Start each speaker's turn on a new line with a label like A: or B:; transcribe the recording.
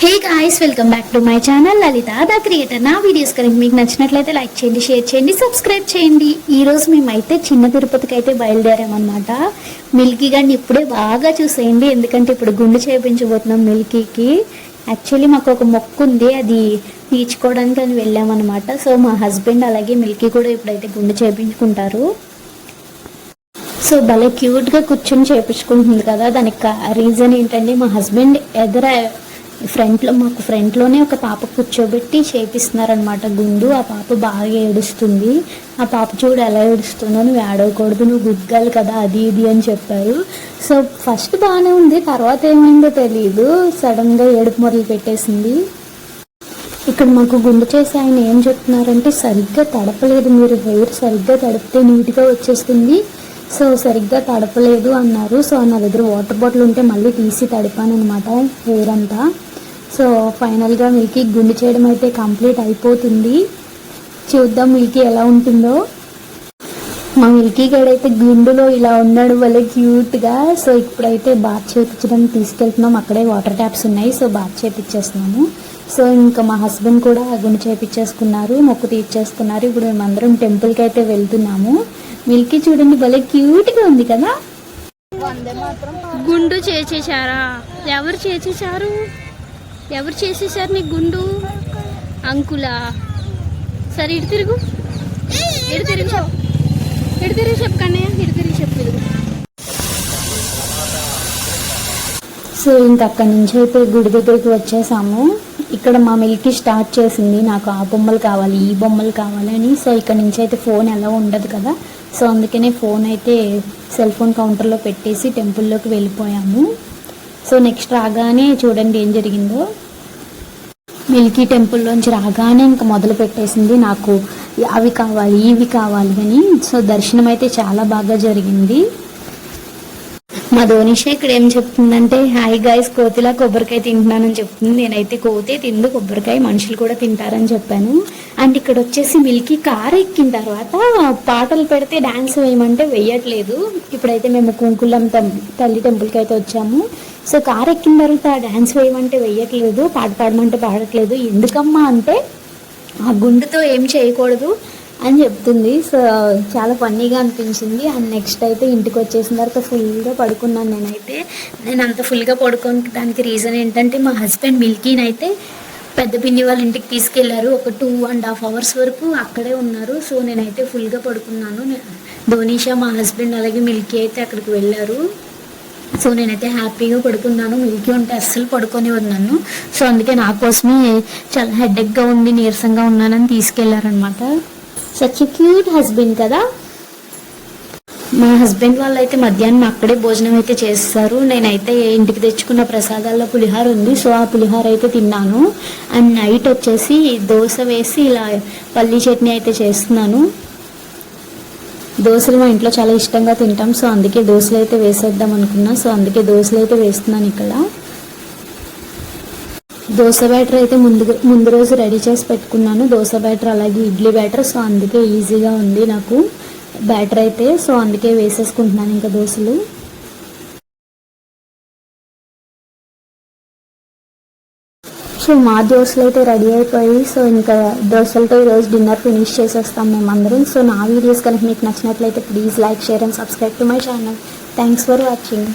A: Hey guys, welcome back to my channel Lalitha the creator. నా videos కనుక మీకు నచ్చినట్లయితే లైక్ చేయండి, షేర్ చేయండి, సబ్స్క్రైబ్ చేయండి. ఈరోజు మేమైతే చిన్న తిరుపతికి అయితే బయలుదేరామన్నమాట. మిల్కీ గారిని ఇప్పుడే బాగా చూసేయండి, ఎందుకంటే ఇప్పుడు గుండు చేయించబోతున్నాం మిల్కీకి. యాక్చువల్లీ మాకు ఒక మొక్కు ఉంది, అది తీర్చుకోవడానికి అని వెళ్ళామన్నమాట. సో మా హస్బెండ్ అలాగే మిల్కీ కూడా ఇప్పుడైతే గుండు చేయించుకుంటారు. సో భలే క్యూట్గా కూర్చొని చేయించుకుంటుంది కదా. దానికి రీజన్ ఏంటంటే మా హస్బెండ్ మాకు ఫ్రంట్లోనే ఒక పాప కూర్చోబెట్టి చేపిస్తున్నారనమాట గుండు. ఆ పాప బాగా ఏడుస్తుంది. ఆ పాప చూడు ఎలా ఏడుస్తుందో, నువ్వు ఏడవకూడదు, నువ్వు గుగ్గాలి కదా, అది ఇది అని చెప్పారు. సో ఫస్ట్ బాగానే ఉంది, తర్వాత ఏమైందో తెలియదు, సడన్గా ఏడుపు మొదలు పెట్టేసింది. ఇక్కడ మాకు గుండు చేసి ఆయన ఏం చెప్తున్నారంటే, సరిగ్గా తడపలేదు మీరు, హెయిర్ సరిగ్గా తడిపితే నీట్గా వచ్చేస్తుంది, సో సరిగ్గా తడపలేదు అన్నారు. సో నా దగ్గర వాటర్ బాటిల్ ఉంటే మళ్ళీ తీసి తడిపాను అనమాట హెయిర్ అంతా. సో ఫైనల్గా మిల్కీ గుండు చేయడం అయితే కంప్లీట్ అయిపోతుంది. చూద్దాం మిల్కీ ఎలా ఉంటుందో. మా మిల్కీ గడైతే గుండులో ఇలా ఉన్నాడు, వల్ల క్యూట్గా. సో ఇప్పుడైతే బాత్ చేయించడానికి తీసుకెళ్తున్నాం. అక్కడే వాటర్ ట్యాప్స్ ఉన్నాయి, సో బాత్ చేయించేస్తున్నాము. సో ఇంకా మా హస్బెండ్ కూడా గుండు చేయించేసుకున్నారు, మొక్కు తీర్చేసుకున్నారు. ఇప్పుడు మేమందరం టెంపుల్కి అయితే వెళ్తున్నాము. మిల్కీ చూడండి భలే క్యూట్గా ఉంది కదా.
B: గుండు చేసేసారా? ఎవరు చేసేసారు? ఎవరు చేసేసారు నీకు గుండు? అంకులా? సరే ఇటు తిరుగు, ఇటు తిరిగి చెప్పు, ఇటు తిరిగి చెప్పు కానీ, ఇటు తిరిగి చెప్పు.
A: సో ఇంక అక్కడి నుంచి అయితే గుడి దగ్గరికి వచ్చేసాము. ఇక్కడ మా మిల్కీ స్టార్ట్ చేసింది, నాకు ఆ బొమ్మలు కావాలి, ఈ బొమ్మలు కావాలి అని. సో ఇక్కడ నుంచి అయితే ఫోన్ ఎలా ఉండదు కదా, సో అందుకనే ఫోన్ అయితే సెల్ ఫోన్ కౌంటర్లో పెట్టేసి టెంపుల్లోకి వెళ్ళిపోయాము. సో నెక్స్ట్ రాగానే చూడండి ఏం జరిగిందో. మిల్కీ టెంపుల్లోంచి రాగానే ఇంకా మొదలు పెట్టేసింది, నాకు అవి కావాలి, ఇవి కావాలి అని. సో దర్శనం అయితే చాలా బాగా జరిగింది. మా ధోనిష ఇక్కడ ఏం చెప్తుందంటే, హాయ్ గాయస్, కోతిలా కొబ్బరికాయ తింటున్నానని చెప్తుంది. నేనైతే కోతే తిందు, కొబ్బరికాయ మనుషులు కూడా తింటారని చెప్పాను. అండ్ ఇక్కడ వచ్చేసి మిల్కీ కారు ఎక్కిన తర్వాత పాటలు పెడితే డాన్స్ వేయమంటే వేయట్లేదు. ఇప్పుడైతే మేము కుంకులం తల్లి టెంపుల్కి అయితే వచ్చాము. సో కారు ఎక్కిన తర్వాత డాన్స్ వేయమంటే వేయట్లేదు, పాట పాడమంటే పాడట్లేదు. ఎందుకమ్మా అంటే ఆ గుండుతో ఏం చేయకూడదు అని చెప్తుంది. సో చాలా ఫన్నీగా అనిపించింది. అండ్ నెక్స్ట్ అయితే ఇంటికి వచ్చేసిన తర్వాత ఫుల్గా పడుకున్నాను. నేను అంత ఫుల్గా పడుకోవడానికి రీజన్ ఏంటంటే, మా హస్బెండ్ మిల్కీని అయితే పెద్ద పిన్ని వాళ్ళ ఇంటికి తీసుకెళ్లారు. ఒక 2.5 hours వరకు అక్కడే ఉన్నారు. సో నేనైతే ఫుల్గా పడుకున్నాను. ధోనిషా, మా హస్బెండ్ అలాగే మిల్కీ అయితే అక్కడికి వెళ్ళారు. సో నేనైతే హ్యాపీగా పడుకున్నాను. మిల్కీ ఉంటే అస్సలు పడుకొని ఉన్నాను. సో అందుకే నా కోసమే చాలా హెడేక్గా ఉండి నీరసంగా ఉన్నానని తీసుకెళ్లారనమాట. సచ్ క్యూట్ హస్బెండ్ కదా. మా హస్బెండ్ వాళ్ళు అయితే మధ్యాహ్నం అక్కడే భోజనం అయితే చేస్తారు. నేనైతే ఇంటికి తెచ్చుకున్న ప్రసాదాల్లో పులిహార ఉంది, సో ఆ పులిహార అయితే తిన్నాను. అండ్ నైట్ వచ్చేసి దోశ వేసి ఇలా పల్లీ చట్నీ అయితే చేస్తున్నాను. దోశలు మా ఇంట్లో చాలా ఇష్టంగా తింటాం, సో అందుకే దోశలు అయితే వేసేద్దాం అనుకున్నా. సో అందుకే దోశలు అయితే వేస్తున్నాను. ఇక్కడ దోశ బ్యాటర్ అయితే ముందు రోజు రెడీ చేసి పెట్టుకున్నాను. దోశ బ్యాటర్ అలాగే ఇడ్లీ బ్యాటర్, సో అందుకే ఈజీగా ఉంది నాకు బ్యాటర్ అయితే. సో అందుకే వేసేసుకుంటున్నాను ఇంకా దోశలు. సో మా దోశలు అయితే రెడీ అయిపోయి, సో ఇంకా దోశలతో ఈరోజు డిన్నర్ ఫినిష్ చేసేస్తాం మేమందరం. సో నా వీడియోస్ కనుక మీకు నచ్చినట్లయితే please like, share and subscribe to my channel. Thanks for watching.